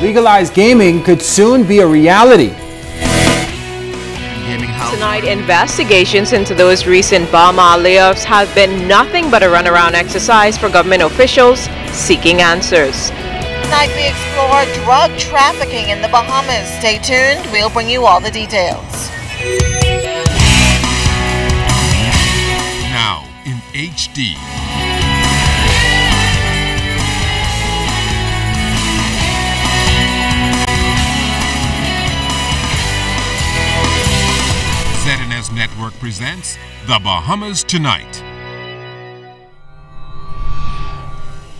legalized gaming could soon be a reality. Tonight, investigations into those recent Bahamas layoffs have been nothing but a runaround exercise for government officials seeking answers. Tonight we explore drug trafficking in the Bahamas. Stay tuned, we'll bring you all the details. Now in HD. ZNS Network presents The Bahamas Tonight.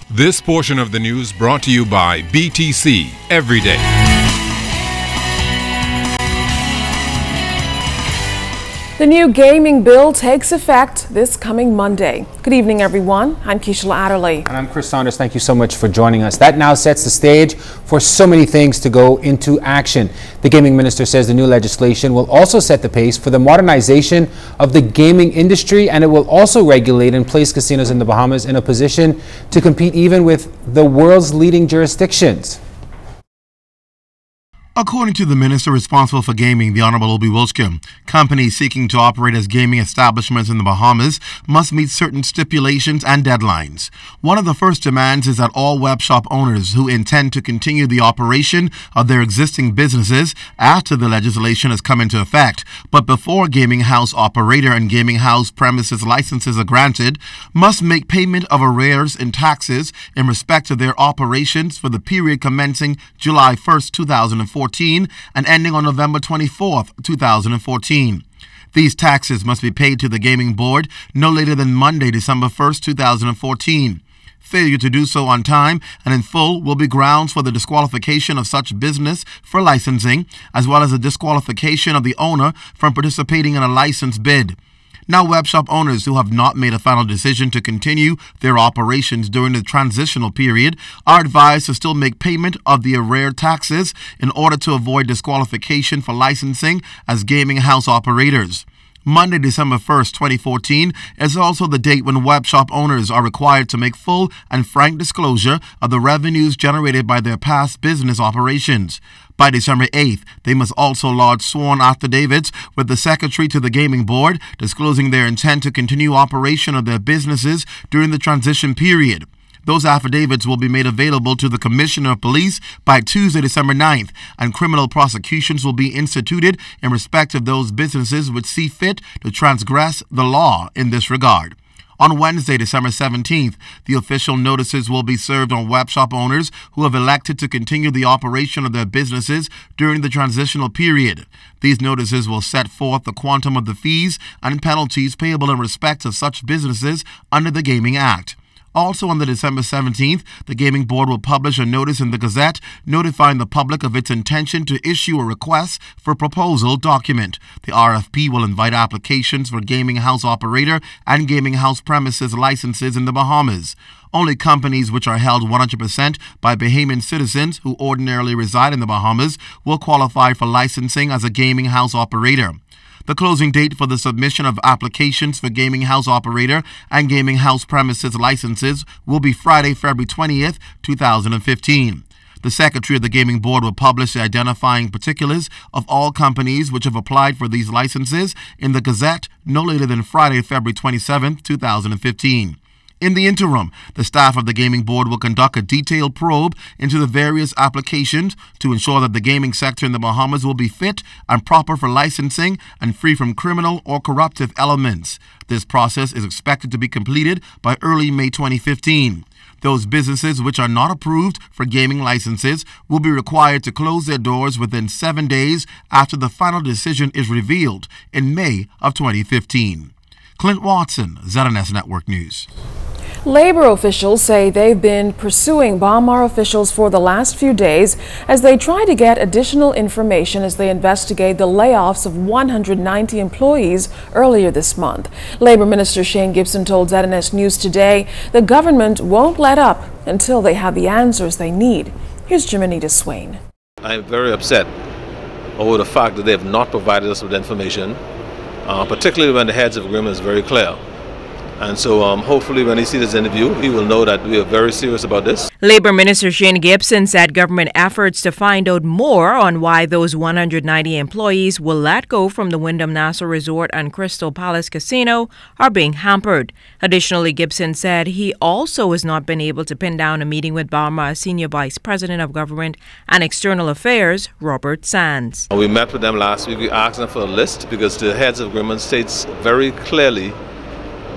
This portion of the news brought to you by BTC Every Day. The new gaming bill takes effect this coming Monday. Good evening, everyone. I'm Keisha Adderley. And I'm Chris Saunders. Thank you so much for joining us. That now sets the stage for so many things to go into action. The gaming minister says the new legislation will also set the pace for the modernization of the gaming industry, and it will also regulate and place casinos in the Bahamas in a position to compete even with the world's leading jurisdictions. According to the minister responsible for gaming, the Honorable Obi Wilshcombe, companies seeking to operate as gaming establishments in the Bahamas must meet certain stipulations and deadlines. One of the first demands is that all web shop owners who intend to continue the operation of their existing businesses after the legislation has come into effect, but before gaming house operator and gaming house premises licenses are granted, must make payment of arrears in taxes in respect of their operations for the period commencing July 1st, 2014. And ending on November 24th, 2014. These taxes must be paid to the Gaming Board no later than Monday, December 1st, 2014. Failure to do so on time and in full will be grounds for the disqualification of such business for licensing, as well as the disqualification of the owner from participating in a license bid. Now, web shop owners who have not made a final decision to continue their operations during the transitional period are advised to still make payment of the arrear taxes in order to avoid disqualification for licensing as gaming house operators. Monday, December 1st, 2014 is also the date when web shop owners are required to make full and frank disclosure of the revenues generated by their past business operations. By December 8th, they must also lodge sworn affidavits with the Secretary to the Gaming Board disclosing their intent to continue operation of their businesses during the transition period. Those affidavits will be made available to the Commissioner of Police by Tuesday, December 9th, and criminal prosecutions will be instituted in respect of those businesses which see fit to transgress the law in this regard. On Wednesday, December 17th, the official notices will be served on web shop owners who have elected to continue the operation of their businesses during the transitional period. These notices will set forth the quantum of the fees and penalties payable in respect of such businesses under the Gaming Act. Also on the December 17th, the Gaming Board will publish a notice in the Gazette notifying the public of its intention to issue a request for proposal document. The RFP will invite applications for gaming house operator and gaming house premises licenses in the Bahamas. Only companies which are held 100% by Bahamian citizens who ordinarily reside in the Bahamas will qualify for licensing as a gaming house operator. The closing date for the submission of applications for gaming house operator and gaming house premises licenses will be Friday, February 20th, 2015. The Secretary of the Gaming Board will publish the identifying particulars of all companies which have applied for these licenses in the Gazette no later than Friday, February 27th, 2015. In the interim, the staff of the Gaming Board will conduct a detailed probe into the various applications to ensure that the gaming sector in the Bahamas will be fit and proper for licensing and free from criminal or corruptive elements. This process is expected to be completed by early May 2015. Those businesses which are not approved for gaming licenses will be required to close their doors within 7 days after the final decision is revealed in May of 2015. Clint Watson, ZNS Network News. Labor officials say they've been pursuing Bahamas officials for the last few days as they try to get additional information as they investigate the layoffs of 190 employees earlier this month. Labor Minister Shane Gibson told ZNS News Today the government won't let up until they have the answers they need. Here's Jiminita Swain. I'm very upset over the fact that they have not provided us with information, particularly when the heads of agreement is very clear. And so hopefully when he sees this interview, he will know that we are very serious about this. Labor Minister Shane Gibson said government efforts to find out more on why those 190 employees were let go from the Wyndham Nassau Resort and Crystal Palace Casino are being hampered. Additionally, Gibson said he also has not been able to pin down a meeting with Balmor's Senior Vice President of Government and External Affairs, Robert Sands. We met with them last week. We asked them for a list because the heads of agreement states very clearly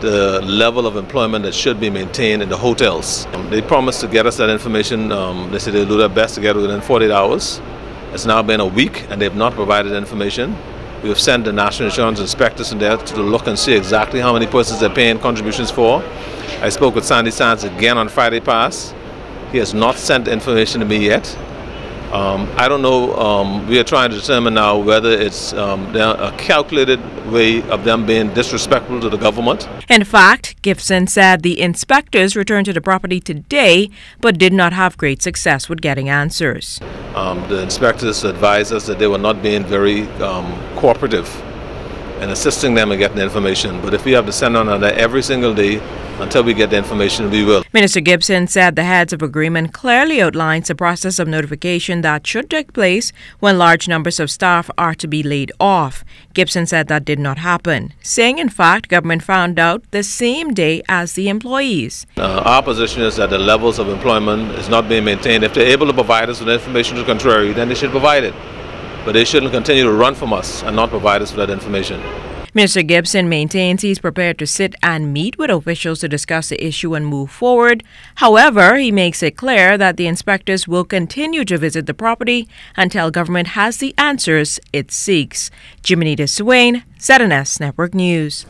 the level of employment that should be maintained in the hotels. They promised to get us that information. They said they'll do their best to get it within 48 hours. It's now been a week and they've not provided information. We have sent the National Insurance inspectors in there to look and see exactly how many persons they're paying contributions for. I spoke with Sandy Sands again on Friday past. He has not sent information to me yet. I don't know, we are trying to determine now whether it's a calculated way of them being disrespectful to the government. In fact, Gibson said the inspectors returned to the property today but did not have great success with getting answers. The inspectors advised us that they were not being very cooperative in assisting them in getting the information. But if we have to send on there every single day until we get the information, we will. Minister Gibson said the heads of agreement clearly outlines the process of notification that should take place when large numbers of staff are to be laid off. Gibson said that did not happen, saying in fact government found out the same day as the employees. Our position is that the levels of employment is not being maintained. If they're able to provide us with information to the contrary, then they should provide it. But they shouldn't continue to run from us and not provide us with that information. Mr. Gibson maintains he's prepared to sit and meet with officials to discuss the issue and move forward. However, he makes it clear that the inspectors will continue to visit the property until government has the answers it seeks. Jimenita Swain, ZNS Network News.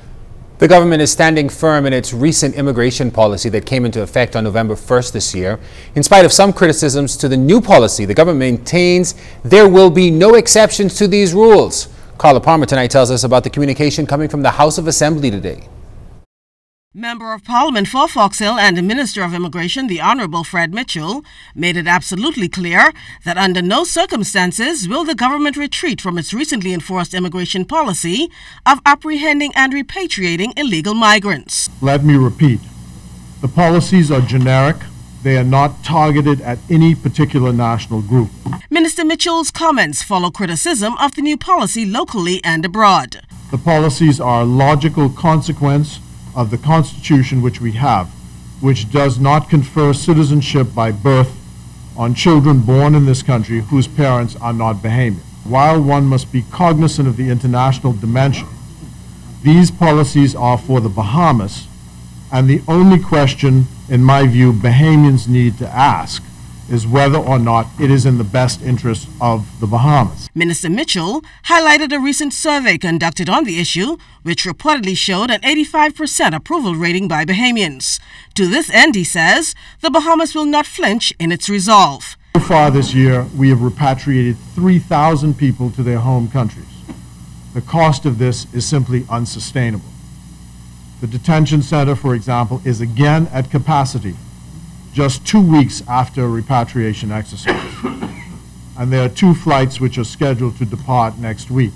The government is standing firm in its recent immigration policy that came into effect on November 1st this year. In spite of some criticisms to the new policy, the government maintains there will be no exceptions to these rules. Carla Palmer tonight tells us about the communication coming from the House of Assembly today. Member of Parliament for Fox Hill and the Minister of Immigration, the Honourable Fred Mitchell, made it absolutely clear that under no circumstances will the government retreat from its recently enforced immigration policy of apprehending and repatriating illegal migrants. Let me repeat, the policies are generic. They are not targeted at any particular national group. Minister Mitchell's comments follow criticism of the new policy locally and abroad. The policies are a logical consequence of the Constitution which we have, which does not confer citizenship by birth on children born in this country whose parents are not Bahamian. While one must be cognizant of the international dimension, these policies are for the Bahamas, and the only question, in my view, Bahamians need to ask is whether or not it is in the best interest of the Bahamas. Minister Mitchell highlighted a recent survey conducted on the issue, which reportedly showed an 85% approval rating by Bahamians. To this end, he says, the Bahamas will not flinch in its resolve. So far this year, we have repatriated 3,000 people to their home countries. The cost of this is simply unsustainable. The detention center, for example, is again at capacity just 2 weeks after a repatriation exercise. And there are 2 flights which are scheduled to depart next week.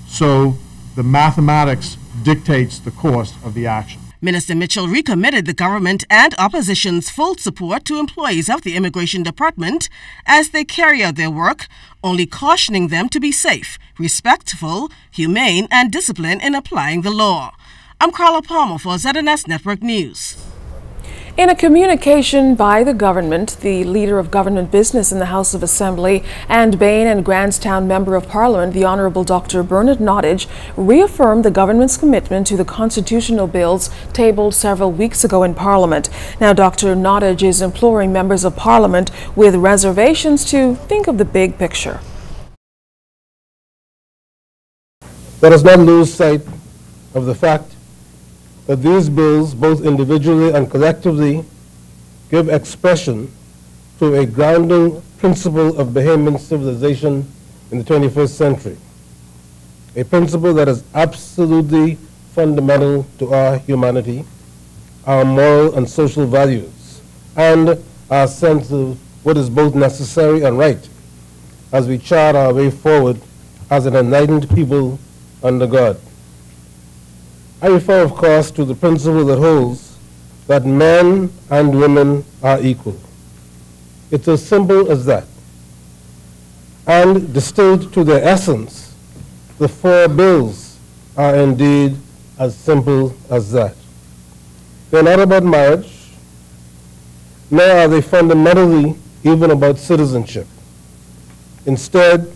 So the mathematics dictates the course of the action. Minister Mitchell recommitted the government and opposition's full support to employees of the Immigration Department as they carry out their work, only cautioning them to be safe, respectful, humane, and disciplined in applying the law. I'm Carla Palmer for ZNS Network News. In a communication by the government, the Leader of Government Business in the House of Assembly and Bain and Grantstown Member of Parliament, the Honourable Dr. Bernard Nottage, reaffirmed the government's commitment to the constitutional bills tabled several weeks ago in Parliament. Now, Dr. Nottage is imploring members of Parliament with reservations to think of the big picture. Let us not lose sight of the fact that these bills, both individually and collectively, give expression to a grounding principle of Bahamian civilization in the 21st century, a principle that is absolutely fundamental to our humanity, our moral and social values, and our sense of what is both necessary and right as we chart our way forward as an enlightened people under God. I refer, of course, to the principle that holds that men and women are equal. It's as simple as that. And distilled to their essence, the four bills are indeed as simple as that. They're not about marriage, nor are they fundamentally even about citizenship. Instead,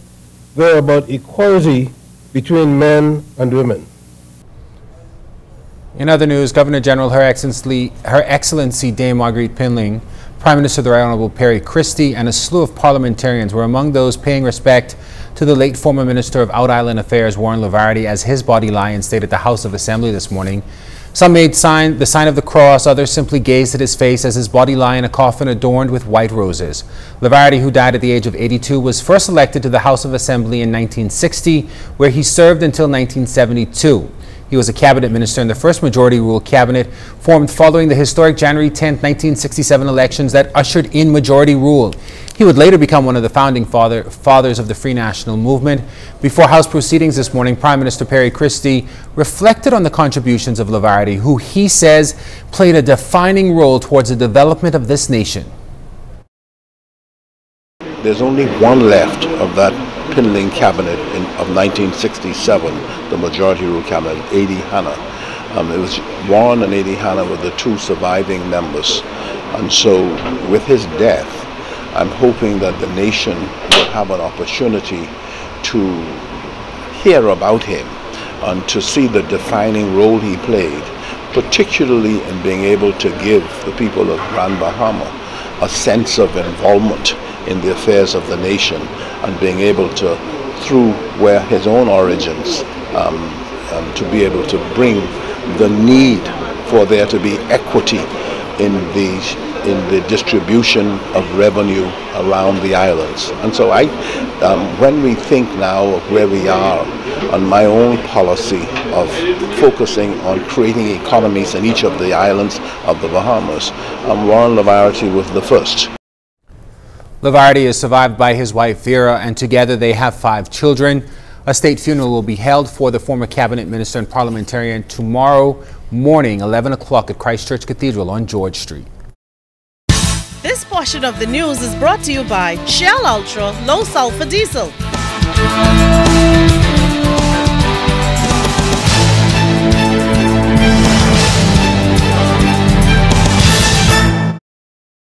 they're about equality between men and women. In other news, Governor General Her Excellency Dame Marguerite Pinling, Prime Minister the Right Honorable Perry Christie, and a slew of parliamentarians were among those paying respect to the late former Minister of Out Island Affairs, Warren Lavarty, as his body lie in state at the House of Assembly this morning. Some made the sign of the cross, others simply gazed at his face as his body lay in a coffin adorned with white roses. Lavarty, who died at the age of 82, was first elected to the House of Assembly in 1960, where he served until 1972. He was a cabinet minister in the first majority rule cabinet formed following the historic January 10, 1967 elections that ushered in majority rule. He would later become one of the founding fathers of the Free National Movement. Before House proceedings this morning, Prime Minister Perry Christie reflected on the contributions of Lavarty, who he says played a defining role towards the development of this nation. There's only one left of that Pinling cabinet of 1967, the majority rule cabinet, A.D. Hanna. It was Warren and A.D. Hanna were the two surviving members. And so with his death, I'm hoping that the nation will have an opportunity to hear about him and to see the defining role he played, particularly in being able to give the people of Grand Bahama a sense of involvement in the affairs of the nation, and being able to, through where his own origins, to be able to bring the need for there to be equity in the distribution of revenue around the islands. And so when we think now of where we are on my own policy of focusing on creating economies in each of the islands of the Bahamas, Warren Lavarty was the first. Lavarty is survived by his wife Vera, and together they have 5 children. A state funeral will be held for the former cabinet minister and parliamentarian tomorrow morning, 11 o'clock at Christ Church Cathedral on George Street. This portion of the news is brought to you by Shell Ultra Low Sulfur Diesel.